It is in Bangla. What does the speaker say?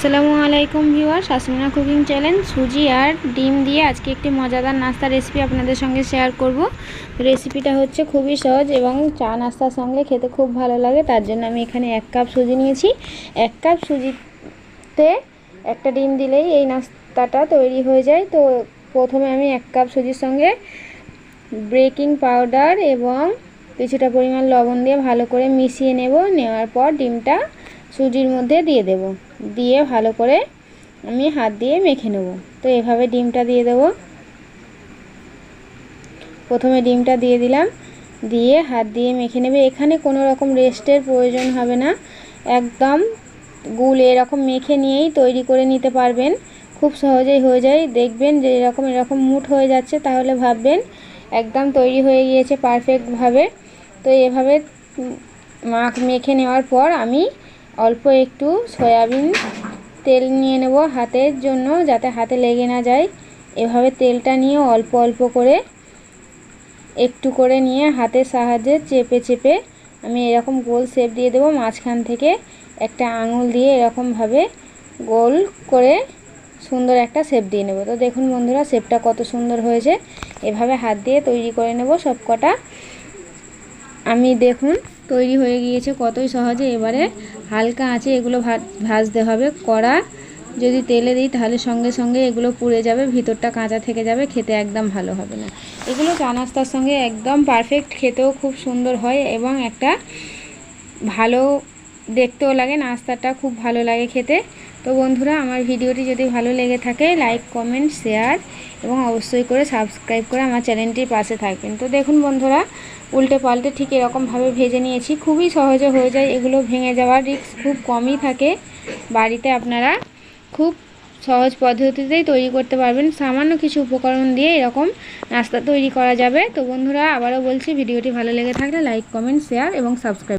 আসসালামু আলাইকুম ভিউয়ার্স, আসমিনা কুকিং চ্যানেল। সুজি আর ডিম দিয়ে আজকে একটি মজাদার নাস্তা রেসিপি আপনাদের সঙ্গে শেয়ার করব। রেসিপিটা হচ্ছে খুবই সহজ এবং চা নাস্তার সঙ্গে খেতে খুব ভালো লাগে। তার জন্য আমি এখানে 1 কাপ সুজি নিয়েছি। 1 কাপ সুজিতে একটা ডিম দিলেই এই নাস্তাটা তৈরি হয়ে যায়। তো প্রথমে আমি 1 কাপ সুজির সঙ্গে বেকিং পাউডার এবং কিছুটা পরিমাণ লবণ দিয়ে ভালো করে মিশিয়ে নেওয়ার পর ডিমটা সুজির মধ্যে দিয়ে দেব। দিয়ে ভালো করে আমি হাত দিয়ে মেখে নেব। তো এভাবে ডিমটা দিয়ে দেব। প্রথমে ডিমটা দিয়ে দিলাম, দিয়ে হাত দিয়ে মেখে নেবে। এখানে কোনো রকম রেস্টের প্রয়োজন হবে না, একদম গুল এরকম মেখে নিয়েই তৈরি করে নিতে পারবেন। খুব সহজেই হয়ে যায়। দেখবেন যে এরকম মুঠ হয়ে যাচ্ছে, তাহলে ভাববেন একদম তৈরি হয়ে গিয়েছে পারফেক্টভাবে। তো এভাবে মেখে নেওয়ার পর আমি অল্প একটু সয়াবিন তেল নিয়ে নেব হাতের জন্য, যাতে হাতে লেগে না যায়। এভাবে তেলটা নিয়ে অল্প অল্প করে একটু করে নিয়ে হাতের সাহায্যে চেপে চেপে আমি এরকম গোল শেপ দিয়ে দেবো। মাঝখান থেকে একটা আঙুল দিয়ে এরকমভাবে গোল করে সুন্দর একটা শেপ দিয়ে নেব। তো দেখুন বন্ধুরা, শেপটা কত সুন্দর হয়েছে। এভাবে হাত দিয়ে তৈরি করে নেব সব কটা। আমি দেখুন তৈরি হয়ে গিয়েছে কতই সহজে। এবারে হালকা আঁচে এগুলো ভাজতে হবে। কড়া যদি তেলে দিই তাহলে সঙ্গে সঙ্গে এগুলো পুড়ে যাবে, ভিতরটা কাঁচা থেকে যাবে, খেতে একদম ভালো হবে না। এগুলো চা নাস্তার সঙ্গে একদম পারফেক্ট, খেতেও খুব সুন্দর হয় এবং একটা ভালো দেখতেও লাগে। নাস্তাটা খুব ভালো লাগে খেতে। তো বন্ধুরা, আমার ভিডিওটি যদি ভালো লেগে থাকে লাইক, কমেন্ট, শেয়ার এবং অবশ্যই করে সাবস্ক্রাইব করে আমার চ্যানেলটির পাশে থাকবেন। তো দেখুন বন্ধুরা, উল্টে পাল্টে ঠিক এরকমভাবে ভেজে নিয়েছি। খুবই সহজে হয়ে যায়, এগুলো ভেঙে যাওয়ার রিস্ক খুব কমই থাকে। বাড়িতে আপনারা খুব সহজ পদ্ধতিতেই তৈরি করতে পারবেন। সামান্য কিছু উপকরণ দিয়ে এরকম নাস্তা তৈরি করা যাবে। তো বন্ধুরা, আবারও বলছি, ভিডিওটি ভালো লেগে থাকলে লাইক, কমেন্ট, শেয়ার এবং সাবস্ক্রাইব।